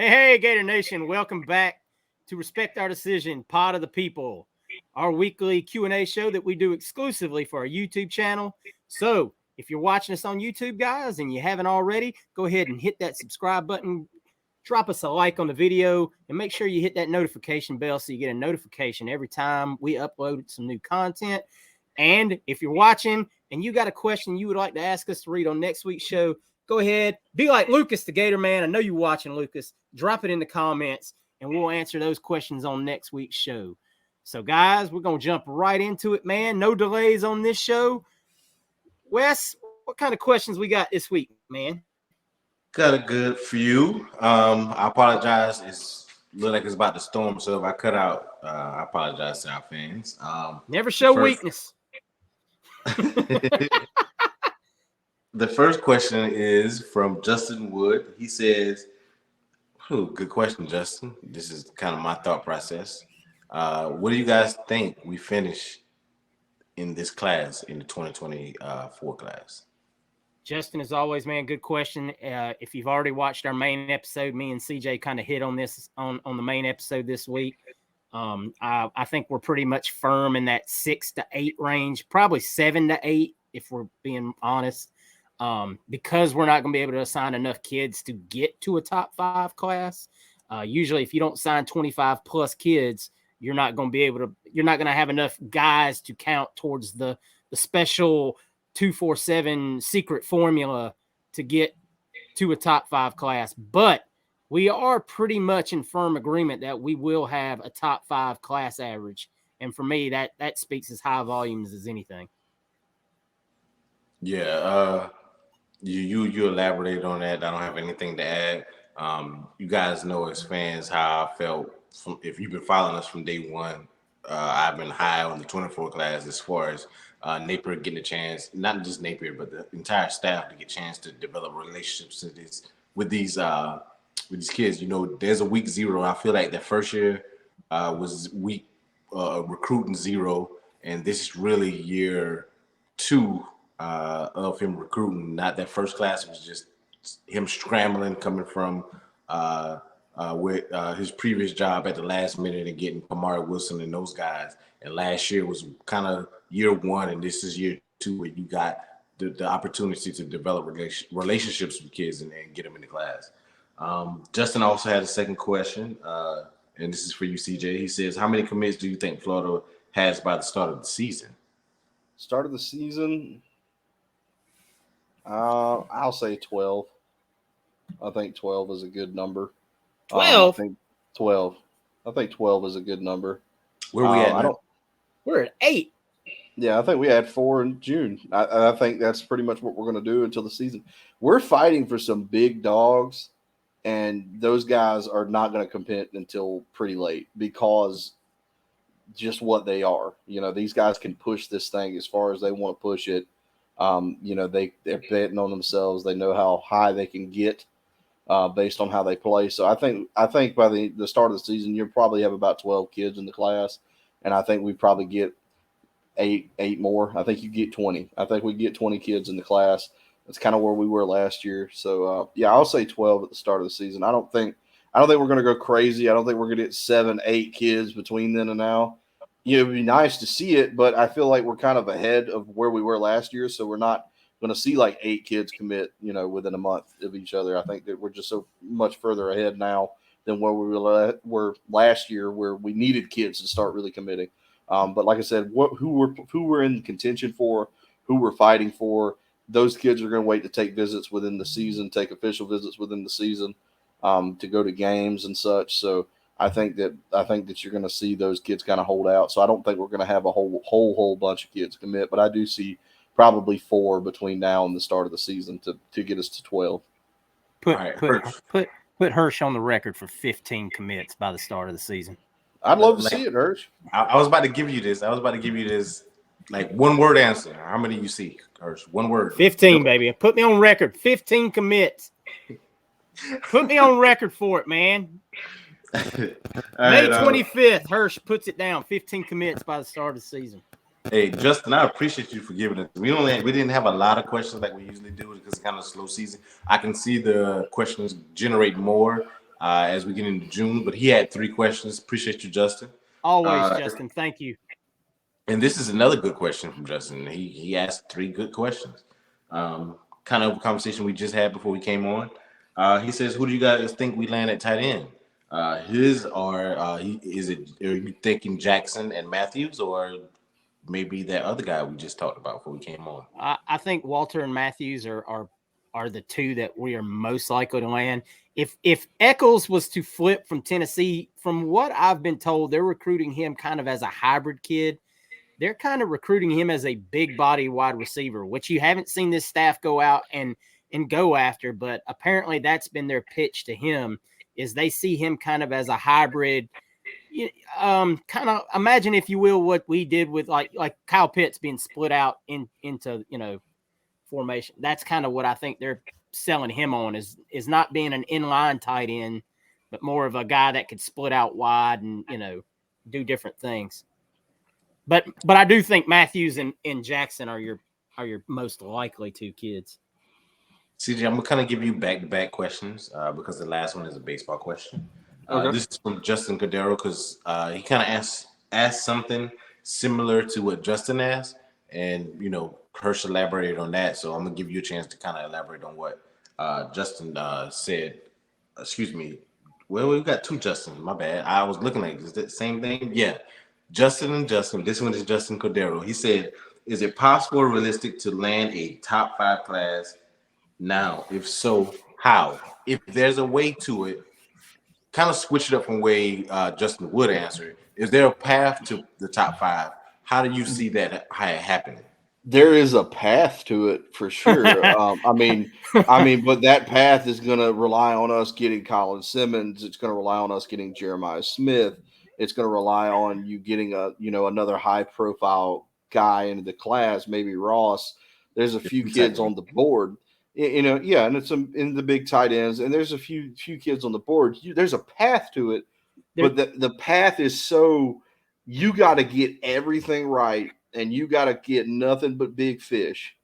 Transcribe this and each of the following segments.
Hey, Gator Nation, welcome back to Respect Our Decision, Pod of the People, our weekly Q&A show that we do exclusively for our YouTube channel. So if you're watching us on YouTube, guys, and you haven't already, go ahead and hit that subscribe button, drop us a like on the video, and make sure you hit that notification bell so you get a notification every time we upload some new content. And if you're watching and you got a question you would like to ask us to read on next week's show, go ahead, be like Lucas the Gator Man. I know you're watching, Lucas. Drop it in the comments, and we'll answer those questions on next week's show. So, guys, we're going to jump right into it, man. No delays on this show. Wes, what kind of questions we got this week, man? Got a good few. I apologize. It's look like it's about to storm, so if I cut out, I apologize to our fans. Never show weakness. The first question is from Justin Wood. He says, good question, Justin. This is kind of my thought process. What do you guys think we finish in this class, in the 2024 class? Justin, as always, man, good question. If you've already watched our main episode, me and CJ kind of hit on this on the main episode this week. I think we're pretty much firm in that 6 to 8 range, probably 7 to 8, if we're being honest. Because we're not going to be able to assign enough kids to get to a top 5 class. Usually if you don't sign 25 plus kids, you're not going to have enough guys to count towards the special 247 secret formula to get to a top 5 class. But we are pretty much in firm agreement that we will have a top 5 class average. And for me, that speaks as high volumes as anything. Yeah, you elaborated on that. I don't have anything to add. You guys know as fans how I felt. If you've been following us from day one, I've been high on the 24 class as far as Napier getting a chance, not just Napier, but the entire staff to get a chance to develop relationships with these kids. You know, there's a week 0. I feel like the first year was week recruiting 0, and this is really year 2 of him recruiting. Not that first class was just him scrambling, coming from with his previous job at the last minute and getting Kamari Wilson and those guys. And last year was kind of year 1, and this is year 2 where you got the opportunity to develop relationships with kids and get them in the class. Justin also had a second question, and this is for you, CJ. He says, how many commits do you think Florida has by the start of the season? Start of the season, I'll say 12. I think 12 is a good number. 12? I think 12. I think 12 is a good number. Where are we at now? We're at 8. Yeah, I think we had 4 in June. I think that's pretty much what we're going to do until the season. We're fighting for some big dogs, and those guys are not going to compete until pretty late because just what they are. You know, these guys can push this thing as far as they want to push it. You know, they're betting on themselves. They know how high they can get based on how they play. So I think by the start of the season, you'll probably have about 12 kids in the class, and I think we probably get eight more. I think you get 20. I think we get 20 kids in the class. That's kind of where we were last year. So yeah, I'll say 12 at the start of the season. I don't think we're going to go crazy. I don't think we're going to get 7, 8 kids between then and now. You know, it'd be nice to see it, but I feel like we're kind of ahead of where we were last year. So we're not going to see like 8 kids commit, you know, within a month of each other. I think that we're just so much further ahead now than where we were last year, where we needed kids to start really committing. But like I said, who we're in contention for, who we're fighting for, those kids are going to wait to take visits within the season, take official visits within the season, to go to games and such. So I think that you're going to see those kids kind of hold out. So I don't think we're going to have a whole bunch of kids commit, but I do see probably 4 between now and the start of the season to get us to 12. Put Hirsch on the record for 15 commits by the start of the season. I'd love to see it, Hirsch. I was about to give you this. Like one word answer. How many you see, Hirsch? One word. 15, baby. Put me on record. 15 commits. Put me on record for it, man. May 25th, Hirsch puts it down. 15 commits by the start of the season. Hey, Justin, I appreciate you for giving it. We didn't have a lot of questions like we usually do because it's kind of a slow season. I can see the questions generate more as we get into June. But he had 3 questions. Appreciate you, Justin. Always, Justin. Thank you. And this is another good question from Justin. He asked 3 good questions. Kind of a conversation we just had before we came on. He says, "Who do you guys think we land at tight end? Are you thinking Jackson and Matthews, or maybe that other guy we just talked about before we came on?" I think Walter and Matthews are the 2 that we are most likely to land. If Eccles was to flip from Tennessee, from what I've been told, they're recruiting him kind of as a hybrid kid. They're kind of recruiting him as a big body wide receiver, which you haven't seen this staff go out and go after, but apparently that's been their pitch to him, is they see him kind of as a hybrid. Kind of imagine, if you will, what we did with like Kyle Pitts being split out into formation. That's kind of what I think they're selling him on, is not being an inline tight end, but more of a guy that could split out wide and do different things. But I do think Matthews and Jackson are your most likely 2 kids. CJ, I'm gonna kind of give you back-to-back questions because the last one is a baseball question. Okay. This is from Justin Cordero because he kind of asked something similar to what Justin asked, and Hirsch elaborated on that. So I'm gonna give you a chance to kind of elaborate on what Justin said. Excuse me. Well, we've got 2 Justins. My bad. I was looking at, is that the same thing? Yeah. Justin and Justin. This one is Justin Cordero. He said, "Is it possible or realistic to land a top 5 class now? If so, how? If there's a way to it, kind of switch it up from way Justin would answer. Is there a path to the top 5? How do you see that happening?" There is a path to it for sure. I mean, but that path is going to rely on us getting Colin Simmons. It's going to rely on us getting Jeremiah Smith. It's going to rely on you getting another high profile guy into the class, maybe Ross. There's a few kids on the board, and it's in the big tight ends, and there's a few kids on the board. There's a path to it, but the path is so you got to get everything right, and you got to get nothing but big fish,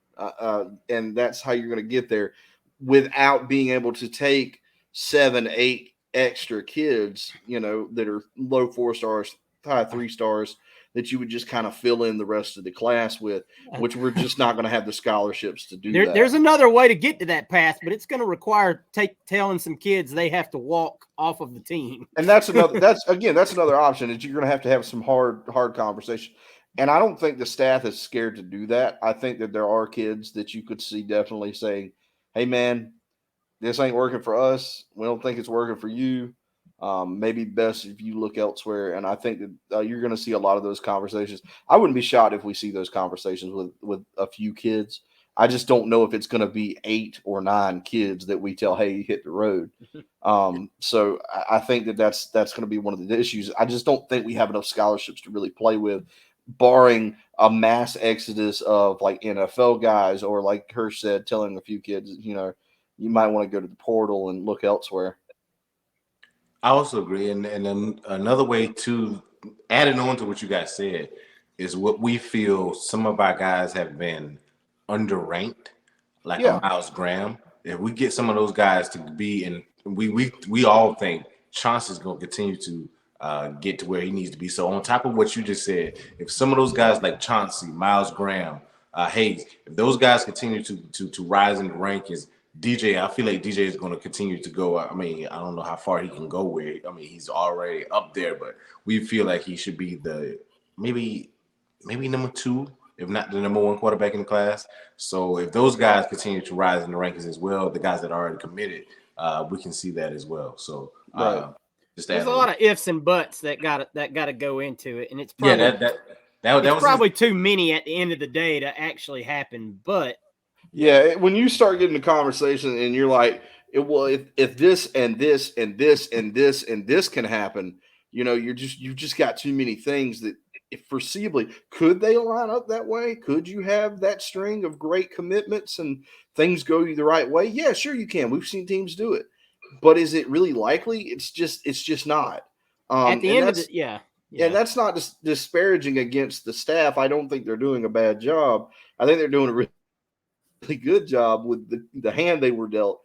and that's how you're going to get there without being able to take 7, 8 extra kids, that are low 4 stars, high 3 stars, that you would just kind of fill in the rest of the class with, which we're just not going to have the scholarships to do that. There's another way to get to that path, but it's going to require telling some kids they have to walk off of the team. And that's another option, is you're going to have some hard conversation. And I don't think the staff is scared to do that. I think that there are kids that you could see definitely saying, "Hey man, this ain't working for us. We don't think it's working for you. Maybe best if you look elsewhere." And I think that you're going to see a lot of those conversations. I wouldn't be shocked if we see those conversations with a few kids. I just don't know if it's going to be 8 or 9 kids that we tell, "Hey, hit the road." So I think that's going to be one of the issues. I just don't think we have enough scholarships to really play with, barring a mass exodus of like NFL guys, or like Hirsch said, telling a few kids, you might want to go to the portal and look elsewhere. I also agree. And then another way to adding on to what you guys said is what we feel some of our guys have been underranked, like a Miles Graham. If we get some of those guys to be in, we all think Chauncey's going to continue to get to where he needs to be. So on top of what you just said, if some of those guys like Chauncey, Miles Graham, Hayes, if those guys continue to rise in the rankings, DJ, I feel like DJ is going to continue to go. I mean, I don't know how far he can go he's already up there, but we feel like he should be the maybe number 2, if not the number 1 quarterback in the class. So if those guys continue to rise in the rankings as well, the guys that are already committed, we can see that as well. So there's a lot of ifs and buts that got to go into it, and it's probably that was probably too many at the end of the day to actually happen, but. Yeah, when you start getting the conversation and you're like, if this and this and this and this and this can happen, you've just got too many things that, if foreseeably, could they line up that way? Could you have that string of great commitments and things go the right way? Yeah, sure you can. We've seen teams do it, but is it really likely? It's just not. At the end of the and that's not disparaging against the staff. I don't think they're doing a bad job. I think they're doing a really good job with the hand they were dealt.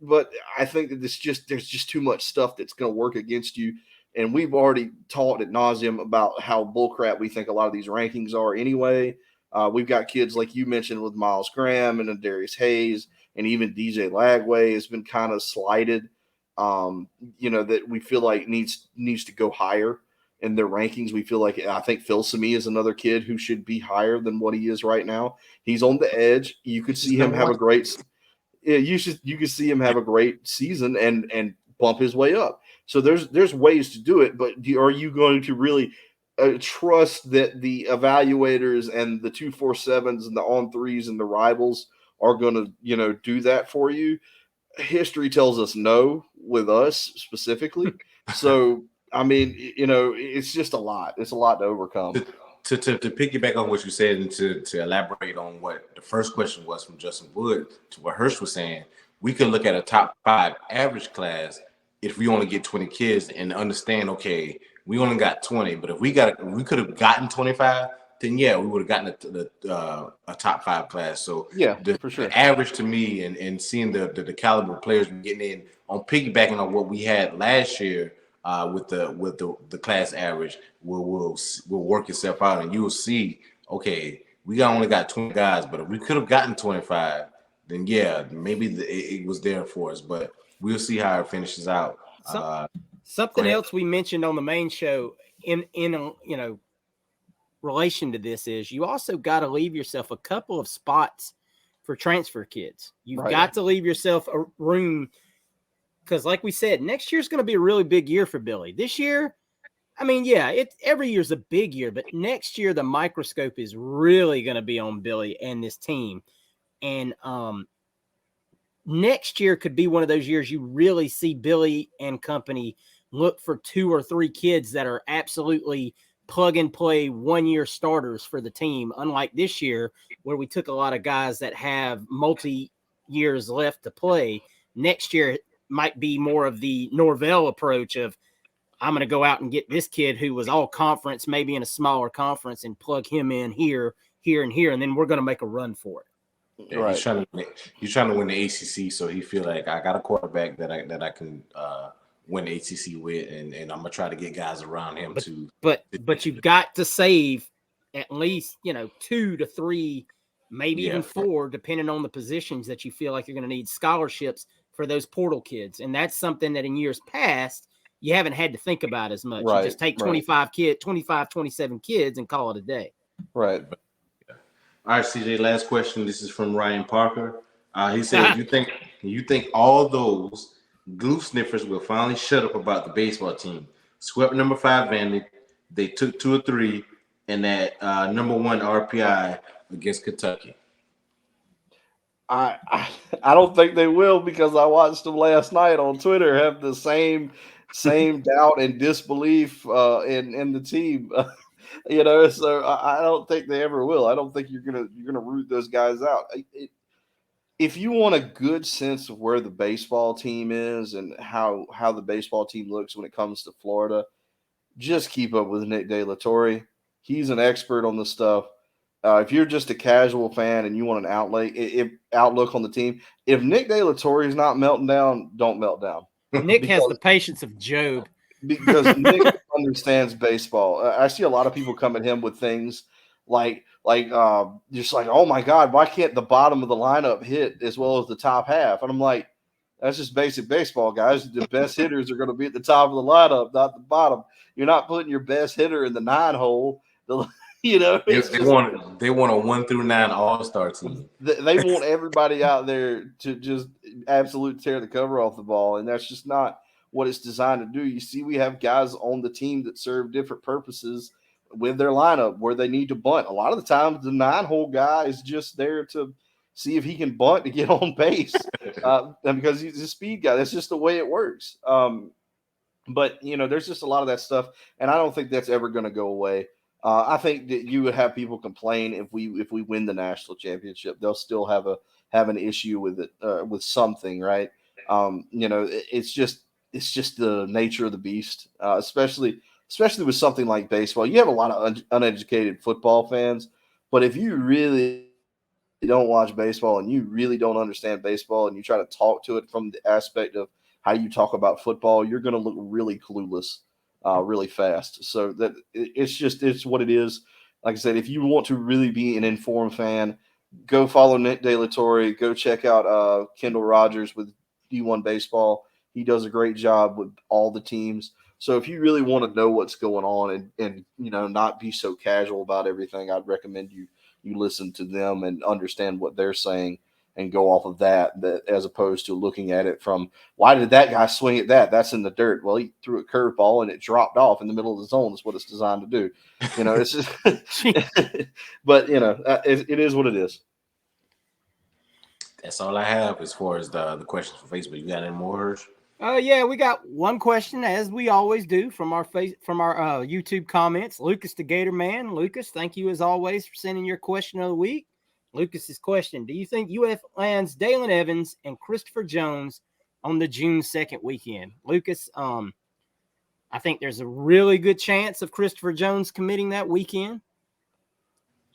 but I think that there's just too much stuff that's going to work against you. And we've already talked ad nauseum about how bullcrap we think a lot of these rankings are anyway. We've got kids like you mentioned with Miles Graham and Darius Hayes, and even DJ Lagway has been kind of slighted. That we feel like needs to go higher in their rankings. We feel like I think Phil Sami is another kid who should be higher than what he is right now. He's on the edge. You could see him have a great. Yeah, you could see him have a great season and bump his way up. So there's ways to do it, but are you going to really trust that the evaluators and the 247s and the on threes and the rivals are going to do that for you? History tells us no with us specifically. So I mean, it's just a lot. It's a lot to overcome. To piggyback on what you said and to elaborate on what the first question was from Justin Wood to what Hirsch was saying, we can look at a top 5 average class if we only get 20 kids and understand, okay, we only got 20, but if we could have gotten 25, then yeah, we would have gotten a top 5 class. So yeah, for sure. The average to me and seeing the caliber of players we're getting in on piggybacking on what we had last year with the class average will work itself out, and you will see, okay, we only got 20 guys, but if we could have gotten 25, then yeah, maybe it was there for us, but we'll see how it finishes out. Something else we mentioned on the main show in relation to this is you also got to leave yourself a couple of spots for transfer kids. You've got to leave yourself a room because, like we said, next year's going to be a really big year for Billy. This year, I mean, yeah, every year's a big year, but next year the microscope is really going to be on Billy and this team. And next year could be one of those years you really see Billy and company look for 2 or 3 kids that are absolutely plug and play 1-year starters for the team. Unlike this year, where we took a lot of guys that have multi-years left to play. Next year might be more of the Norvell approach of, I'm going to go out and get this kid who was all conference, maybe in a smaller conference, and plug him in here, and here, and then we're going to make a run for it. Yeah, right. He's trying to win the ACC, so he feel like I got a quarterback that I can win the ACC with, and I'm gonna try to get guys around him too. But you've got to save at least 2 to 3, maybe even 4, depending on the positions that you feel like you're going to need scholarships for those portal kids, and that's something that in years past you haven't had to think about as much. You just take 25, 27 kids and call it a day. Right. All right, CJ, last question. This is from Ryan Parker. He said, you think all those glue sniffers will finally shut up about the baseball team? Swept number 5 Vandy. They took 2 or 3 and that number 1 RPI against Kentucky. I don't think they will, because I watched them last night on Twitter have the same doubt and disbelief in the team. So I don't think they ever will. I don't think you're gonna root those guys out. If you want a good sense of where the baseball team is and how the baseball team looks when it comes to Florida, just keep up with Nick De La Torre. He's an expert on the stuff. If you're just a casual fan and you want an outlook on the team, if Nick De La Torre is not melting down, don't melt down. Nick has the patience of Job. Because Nick understands baseball. I see a lot of people come at him with things like just like, oh my God, why can't the bottom of the lineup hit as well as the top half? And I'm like, that's just basic baseball, guys. The best hitters are going to be at the top of the lineup, not the bottom. You're not putting your best hitter in the 9 hole. They want a 1 through 9 all-star team. They want everybody out there to just absolutely tear the cover off the ball, and that's just not what it's designed to do. You see, we have guys on the team that serve different purposes with their lineup where they need to bunt. A lot of the times, the 9-hole guy is just there to see if he can bunt to get on base, and because he's a speed guy. That's just the way it works. But there's just a lot of that stuff, and I don't think that's ever going to go away. I think that you would have people complain if we win the national championship. They'll still have an issue with it, with something, right? It's just the nature of the beast, especially with something like baseball. You have a lot of uneducated football fans, but if you really don't watch baseball and you really don't understand baseball and you try to talk to it from the aspect of how you talk about football, you're going to look really clueless really fast. So that it's what it is. Like I said, if you want to really be an informed fan, go follow Nick De La Torre. Go check out Kendall Rogers with D1 Baseball. He does a great job with all the teams. So if you really want to know what's going on and not be so casual about everything, I'd recommend you listen to them and understand what they're saying and go off of that as opposed to looking at it from, why did that guy swing at that? That's in the dirt. Well, he threw a curveball and it dropped off in the middle of the zone. That's what it's designed to do. It's just, but it is what it is. That's all I have as far as the questions for Facebook. You got any more, Hirsch? Yeah, we got one question, as we always do, from our YouTube comments. Lucas the Gator Man. Lucas, thank you as always for sending your question of the week. Lucas's question: do you think UF lands Dalen Evans and Christopher Jones on the June 2nd weekend? Lucas, I think there's a really good chance of Christopher Jones committing that weekend.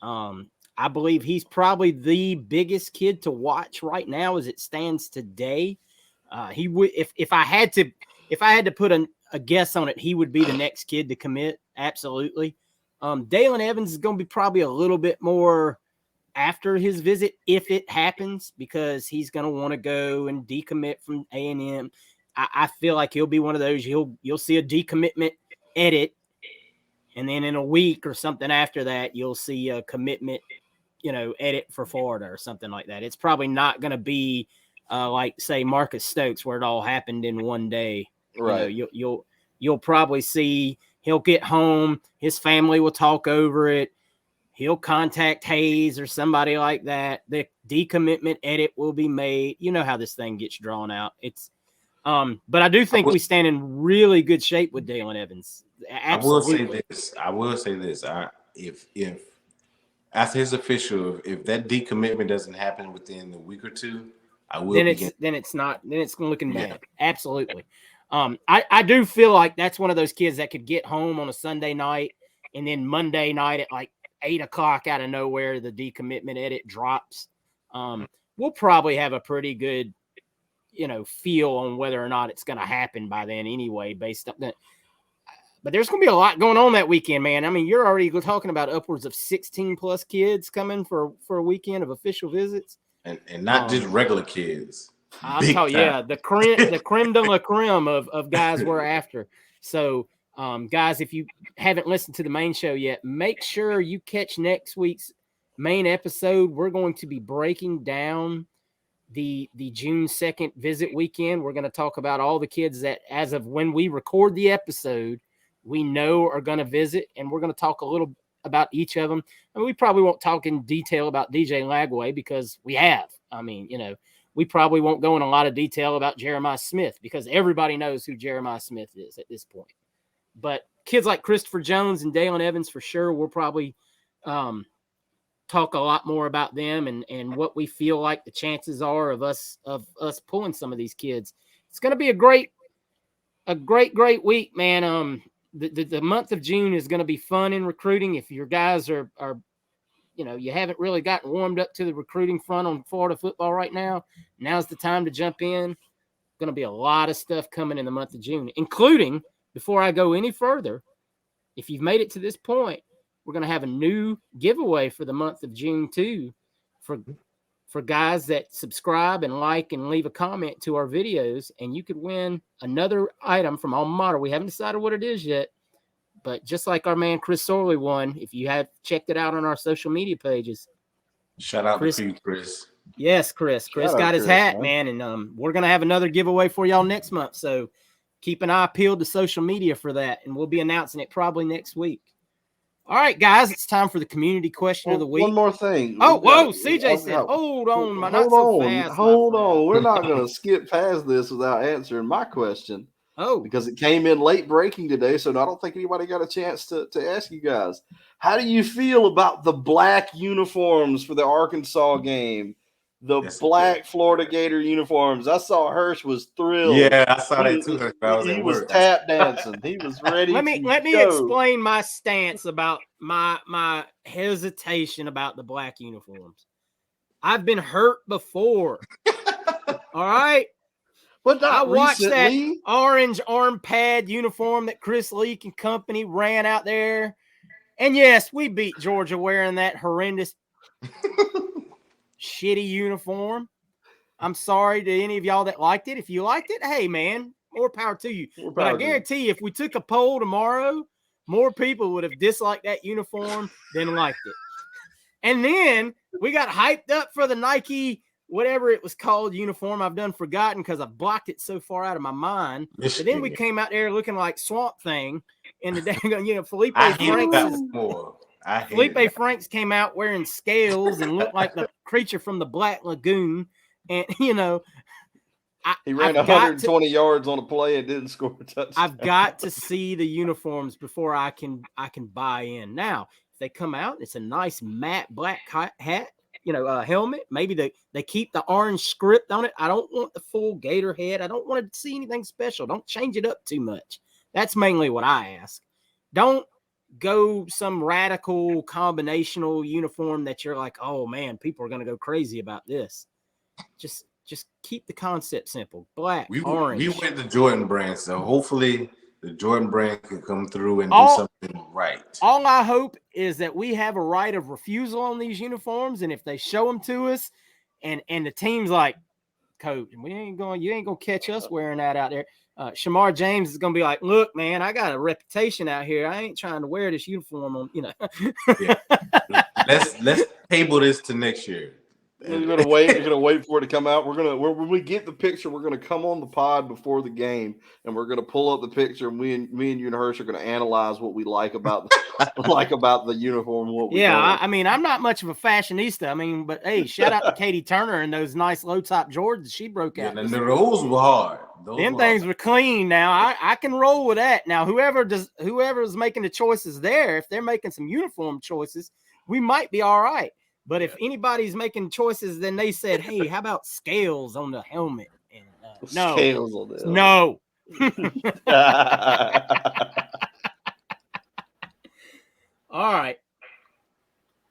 I believe he's probably the biggest kid to watch right now as it stands today. He would, if I had to put a guess on it, he would be the next kid to commit. Absolutely. Dalen Evans is going to be probably a little bit more after his visit, if it happens, because he's going to want to go and decommit from A&M. I feel like he'll be one of those. You'll see a decommitment edit, and then in a week or something after that, you'll see a commitment, edit for Florida or something like that. It's probably not going to be like, say, Marcus Stokes, where it all happened in one day. Right. You'll probably see he'll get home, his family will talk over it. He'll contact Hayes or somebody like that. The decommitment edit will be made. You know how this thing gets drawn out. It's but I do think we stand in really good shape with Dalen Evans. Absolutely. I will say this. If after his official, if that decommitment doesn't happen within a week or two, I will. Then it's looking bad. Absolutely. I do feel like that's one of those kids that could get home on a Sunday night and then Monday night at like 8:00 out of nowhere, the decommitment edit drops. We'll probably have a pretty good, feel on whether or not it's going to happen by then anyway, based on that. But there's going to be a lot going on that weekend, man. I mean, you're already talking about upwards of 16 plus kids coming for a weekend of official visits. And not just regular kids. The creme de la creme of guys we're after. So, guys, if you haven't listened to the main show yet, make sure you catch next week's main episode. We're going to be breaking down the June 2nd visit weekend. We're going to talk about all the kids that, as of when we record the episode, we know are going to visit, and we're going to talk a little about each of them. I mean, we probably won't talk in detail about DJ Lagway because we have. I mean, we probably won't go in a lot of detail about Jeremiah Smith because everybody knows who Jeremiah Smith is at this point. But kids like Christopher Jones and Dalen Evans, for sure, we'll probably talk a lot more about them and what we feel like the chances are of us pulling some of these kids. It's going to be a great week, man. The month of June is going to be fun in recruiting. If your guys are you haven't really gotten warmed up to the recruiting front on Florida football right now, now's the time to jump in. Going to be a lot of stuff coming in the month of June, including, before I go any further, if you've made it to this point, we're going to have a new giveaway for the month of June too, for guys that subscribe and like and leave a comment to our videos, and you could win another item from Alma Mater. We haven't decided what it is yet, but just like our man Chris Sorley won, if you have checked it out on our social media pages. Shout out to you, Chris. Yes, Chris. Chris got his hat, man, and we're going to have another giveaway for y'all next month, so keep an eye peeled to social media for that, and we'll be announcing it probably next week. All right, guys, it's time for the community question of the week. One more thing. CJ said, hold on. Hold on. We're not going to skip past this without answering my question. Because it came in late breaking today, so I don't think anybody got a chance to ask you guys. How do you feel about the black uniforms for the Arkansas game? The black Florida Gator uniforms. I saw Hirsch was thrilled. Yeah, I saw that too. He was tap dancing. He was ready. Let me explain my stance about my hesitation about the black uniforms. I've been hurt before. All right. But I not watched recently. that orange arm pad uniform that Chris Leak and company ran out there. And yes, we beat Georgia wearing that horrendous, shitty uniform. I'm sorry to any of y'all that liked it. If you liked it, hey, man, more power to you. But I guarantee you, if we took a poll tomorrow, more people would have disliked that uniform than liked it. And then we got hyped up for the Nike, whatever it was called, uniform. I've done forgotten because I've blocked it so far out of my mind. But then we came out there looking like Swamp Thing. And the dang, Felipe Franks came out wearing scales and looked like the creature from the Black Lagoon. And, he ran 120 yards on a play and didn't score a touchdown. I've got to see the uniforms before I can buy in. Now, if they come out, it's a nice matte black hat, helmet. Maybe they keep the orange script on it. I don't want the full gator head. I don't want to see anything special. Don't change it up too much. That's mainly what I ask. Don't go some radical combinational uniform that you're like, oh man, people are going to go crazy about this. Just keep the concept simple. Black, orange. We went the Jordan brand, so hopefully the Jordan brand can come through and do something right. All I hope is that we have a right of refusal on these uniforms, and if they show them to us, and the team's like, Coach, you ain't gonna catch us wearing that out there. Shamar James is gonna be like, look, man, I got a reputation out here. I ain't trying to wear this uniform on, Yeah. Let's table this to next year. We're gonna wait. We're gonna wait for it to come out. When we get the picture, we're gonna come on the pod before the game, and we're gonna pull up the picture. And me and you and Hirsch are gonna analyze what we like about the uniform. I mean, I'm not much of a fashionista. But hey, shout out to Katie Turner and those nice low top Jordans she broke out. And the rolls were hard. Them things were clean. Now I can roll with that. Now whoever's making the choices there, if they're making some uniform choices, we might be all right. But if anybody's making choices, then they said, hey, how about scales on the helmet? And no. Scales on the helmet. No. All right.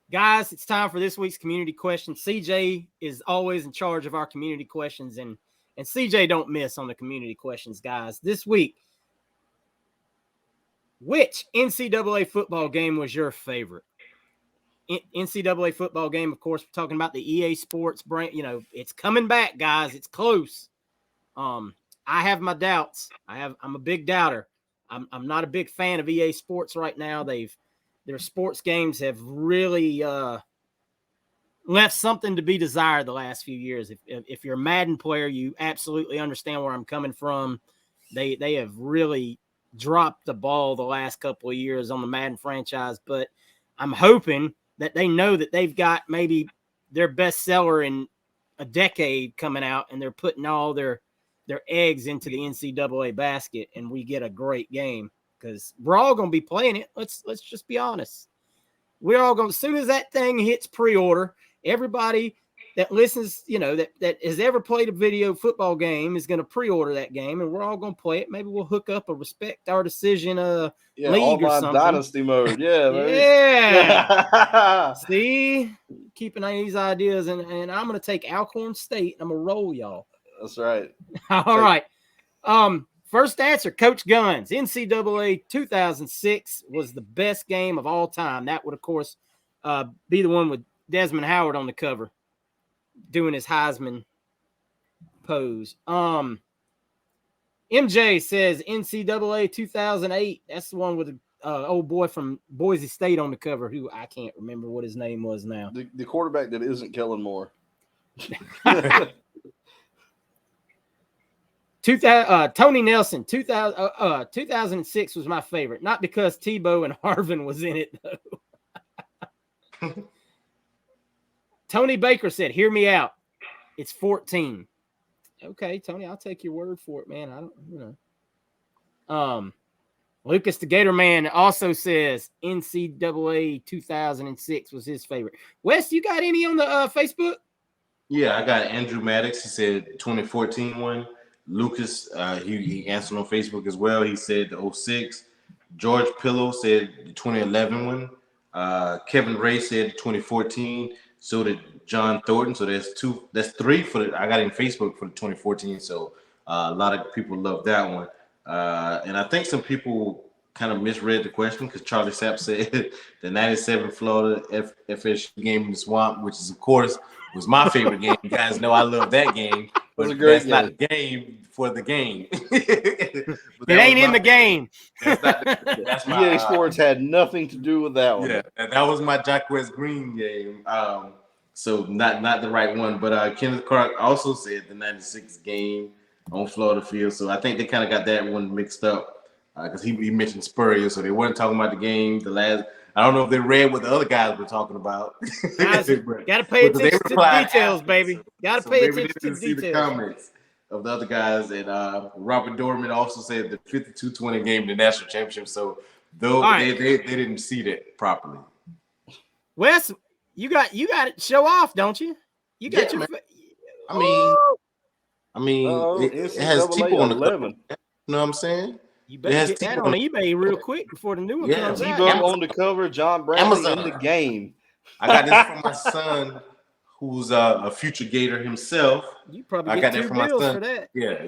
Guys, it's time for this week's community question. CJ is always in charge of our community questions, and CJ don't miss on the community questions, guys. This week, which NCAA football game was your favorite? NCAA football game, of course, we're talking about the EA Sports brand. It's coming back, guys. It's close. I have my doubts. I'm a big doubter. I'm not a big fan of EA Sports right now. Their sports games have really left something to be desired the last few years. If you're a Madden player, you absolutely understand where I'm coming from. They have really dropped the ball the last couple of years on the Madden franchise, but I'm hoping that they know that they've got maybe their best seller in a decade coming out, and they're putting all their eggs into the NCAA basket, and we get a great game because we're all going to be playing it. Let's just be honest. We're all going to, as soon as that thing hits pre-order, everybody that listens, that has ever played a video football game is going to pre-order that game, and we're all going to play it. Maybe we'll hook up a Respect Our Decision league or something. Dynasty mode. Yeah. Yeah. See, keeping these ideas, and I'm going to take Alcorn State. I'm going to roll y'all. That's right. All right. First answer, Coach Guns. NCAA 2006 was the best game of all time. That would, of course, be the one with Desmond Howard on the cover doing his Heisman pose. MJ says NCAA 2008. That's the one with the old boy from Boise State on the cover, who I can't remember what his name was now. The quarterback that isn't Kellen Moore. 2000, Tony Nelson, 2006 was my favorite. Not because Tebow and Harvin was in it, though. Tony Baker said, hear me out. It's 14. Okay, Tony, I'll take your word for it, man. I don't. Lucas the Gator Man also says NCAA 2006 was his favorite. Wes, you got any on the Facebook? Yeah, I got Andrew Maddox. He said 2014 one. Lucas, he answered on Facebook as well. He said the 06. George Pillow said the 2011 one. Kevin Ray said the 2014. So did John Thornton. So that's 3 for the. I got it in Facebook for the 2014. So a lot of people love that one. And I think some people kind of misread the question because Charlie Sapp said the 97 Florida FSU game in the Swamp, which is, of course, was my favorite game. You guys know I love that game. But that's not the game for the game. It ain't in the game. That's my, EA Sports had nothing to do with that one. Yeah, that was my Jacquez Green game. So not the right one. But Kenneth Clark also said the 96 game on Florida Field. So I think they kind of got that one mixed up because he mentioned Spurrier. So they weren't talking about the game. I don't know if they read what the other guys were talking about. Guys, got to pay attention to the details, baby. Got to pay attention to the details. The comments of the other guys. And Robert Dorman also said the 52-20 game, the national championship. So they didn't see that properly. Wes, you got to show off, don't you? You got your. I mean, it has Tebow on the 11. You know what I'm saying? You better get that on eBay real quick before the new one comes out. Tebow on the cover, John Bradley in the game. I got this from my son, who's a future Gator himself. You probably get 2 bills for that. Yeah.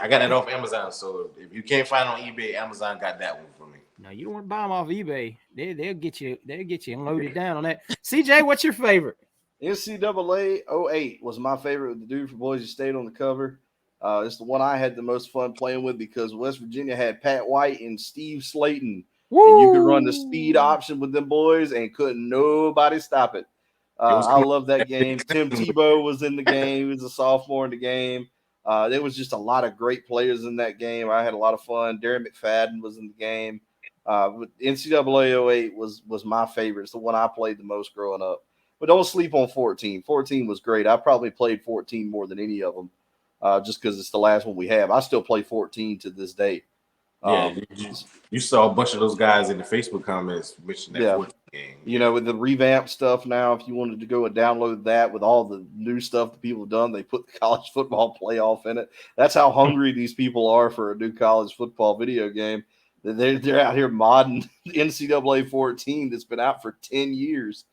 I got that off Amazon. So if you can't find it on eBay, Amazon got that one for me. No, you don't want to buy them off eBay. They'll get you loaded down on that. CJ, what's your favorite? NCAA 08 was my favorite with the dude from Boise State on the cover. It's the one I had the most fun playing with because West Virginia had Pat White and Steve Slayton. Woo! And you could run the speed option with them boys and couldn't nobody stop it. I love that game. Tim Tebow was in the game. He was a sophomore in the game. There was just a lot of great players in that game. I had a lot of fun. Darren McFadden was in the game. NCAA 08 was my favorite. It's the one I played the most growing up. But don't sleep on 14. 14 was great. I probably played 14 more than any of them. Just because it's the last one we have. I still play 14 to this day. You saw a bunch of those guys in the Facebook comments mentioning that 14 game. You know, with the revamped stuff now, if you wanted to go and download that with all the new stuff that people have done, they put the college football playoff in it. That's how hungry these people are for a new college football video game. They're out here modding NCAA 14 that's been out for 10 years.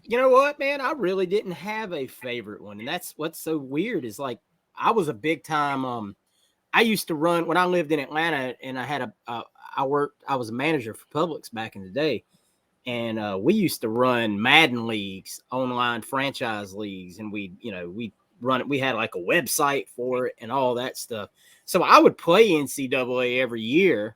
You know what, man? I really didn't have a favorite one. And that's what's so weird is like I was a big time I used to run when I lived in Atlanta and I had I was a manager for Publix back in the day. And we used to run Madden leagues, online franchise leagues, and we had like a website for it and all that stuff. So I would play NCAA every year,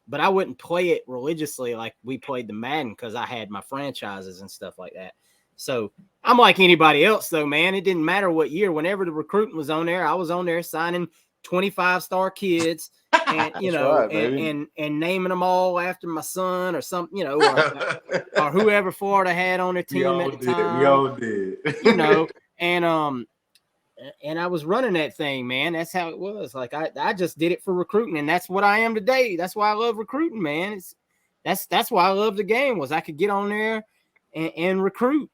but I wouldn't play it religiously like we played the Madden because I had my franchises and stuff like that. So I'm like anybody else, though, man. It didn't matter what year. Whenever the recruiting was on there, I was on there signing 25-star kids and, and naming them all after my son or something, or whoever Florida had on their team at the time. We all did. And I was running that thing, man. That's how it was. Like I just did it for recruiting, and that's what I am today. That's why I love recruiting, man. That's why I love the game was I could get on there and recruit,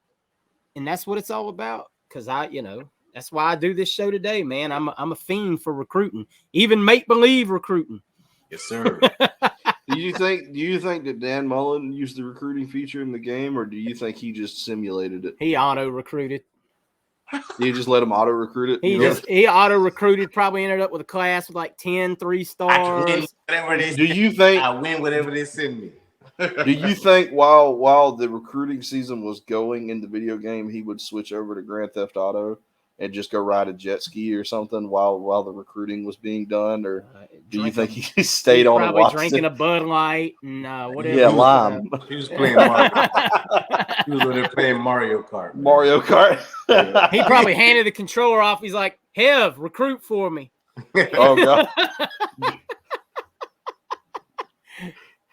and that's what it's all about. Because that's why I do this show today, man. I'm a fiend for recruiting, even make believe recruiting. Yes, sir. Do you think that Dan Mullen used the recruiting feature in the game, or do you think he just simulated it? He auto recruited. You just let him auto recruit it? He auto recruited, probably ended up with a class with like 10 3-stars. Do you think I win whatever they send me? Do you think while the recruiting season was going in the video game, he would switch over to Grand Theft Auto and just go ride a jet ski or something while the recruiting was being done? Or do you think he stayed on and watched drinking a Bud Light and whatever? Yeah, lime. He was playing Mario. He was over there playing Mario Kart. Man. Mario Kart. Yeah. He probably handed the controller off. He's like, Hev, recruit for me. Oh, God.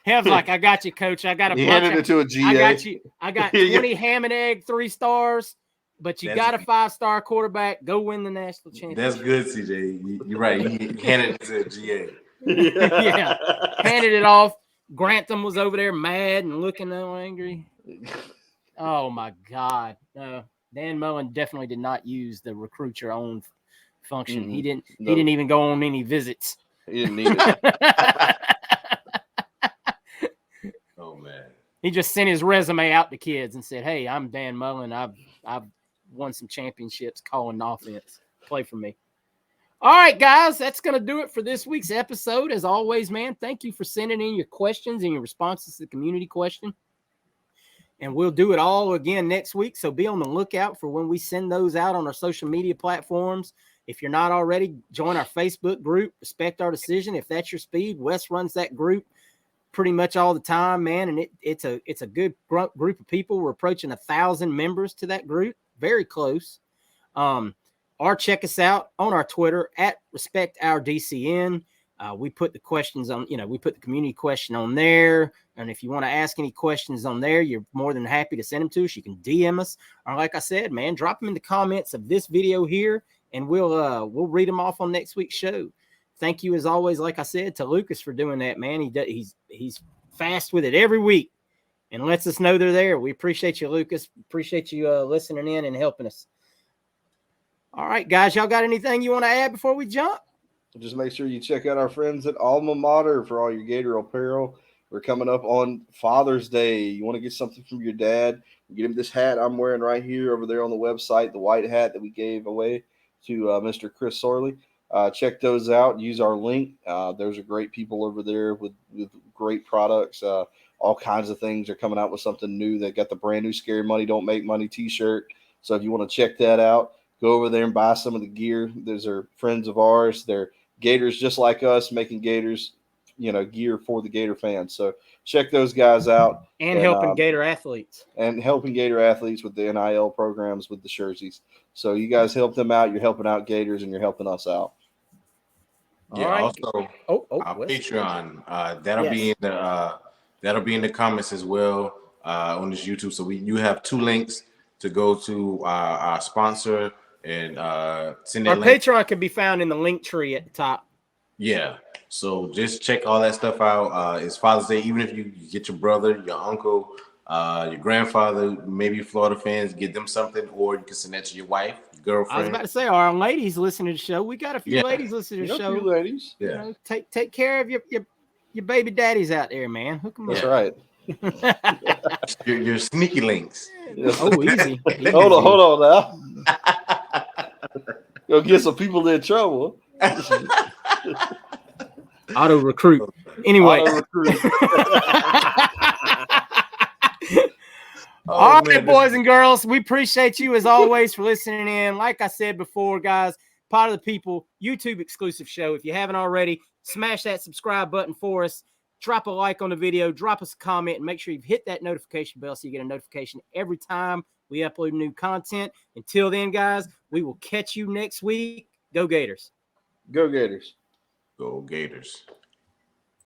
Hev's like, I got you, coach. I got a He handed it to a GA. I got you. I got 20 ham and egg 3-stars, but you got a 5-star quarterback. Go win the national championship. That's good, CJ. You're right. He handed it to a GA. Yeah. Handed it off. Grantham was over there mad and looking all angry. Oh, my God. No. Dan Mullen definitely did not use the recruit your own function. Mm-hmm. He didn't even go on any visits. He didn't need it. Oh, man. He just sent his resume out to kids and said, "Hey, I'm Dan Mullen. I've won some championships calling offense. Play for me." All right, guys, that's going to do it for this week's episode. As always, man, thank you for sending in your questions and your responses to the community question. And we'll do it all again next week. So be on the lookout for when we send those out on our social media platforms. If you're not already, join our Facebook group, Respect Our Decision. If that's your speed, Wes runs that group pretty much all the time, man. And it's a good group of people. We're approaching 1,000 members to that group. Very close. Or check us out on our Twitter at Respect Our DCN. We put the questions on, we put the community question on there. And if you want to ask any questions on there, you're more than happy to send them to us. You can DM us. Or like I said, man, drop them in the comments of this video here, and we'll read them off on next week's show. Thank you, as always, like I said, to Lucas for doing that, man. He's fast with it every week and lets us know they're there. We appreciate you, Lucas. Appreciate you listening in and helping us. All right, guys, y'all got anything you want to add before we jump? Just make sure you check out our friends at Alma Mater for all your Gator apparel. We're coming up on Father's Day. You want to get something from your dad, get him this hat I'm wearing right here over there on the website, the white hat that we gave away to Mr. Chris Sorley. Check those out. Use our link. Those are great people over there with great products. All kinds of things. They're coming out with something new. They got the brand new Scary Money Don't Make Money t-shirt. So if you want to check that out, go over there and buy some of the gear. Those are friends of ours. They're Gators just like us, making Gators, gear for the Gator fans. So check those guys out. And helping Gator athletes. And helping Gator athletes with the NIL programs with the jerseys. So you guys help them out. You're helping out Gators, and you're helping us out. Yeah. Right. Also, our Patreon. That'll be in the comments as well on this YouTube. So you have 2 links to go to our sponsor and send that our link. Patreon can be found in the link tree at the top. Yeah. So just check all that stuff out. It's Father's Day. Even if you get your brother, your uncle, your grandfather, maybe Florida fans, get them something, or you can send that to your wife, your girlfriend. I was about to say, our ladies listening to the show. We got a few ladies listening to the show. A few ladies. Yeah. Take care of your baby daddies out there, man. Hook them That's up. right. your sneaky links. Oh, easy. Hold on now. Go get some people in trouble. Auto recruit. Anyway. All right, boys and girls, we appreciate you as always for listening in. Like I said before, guys, Pot of the People YouTube exclusive show. If you haven't already, smash that subscribe button for us. Drop a like on the video, drop us a comment, and make sure you've hit that notification bell so you get a notification every time we upload new content. Until then, guys, we will catch you next week. Go Gators. Go Gators. Go Gators.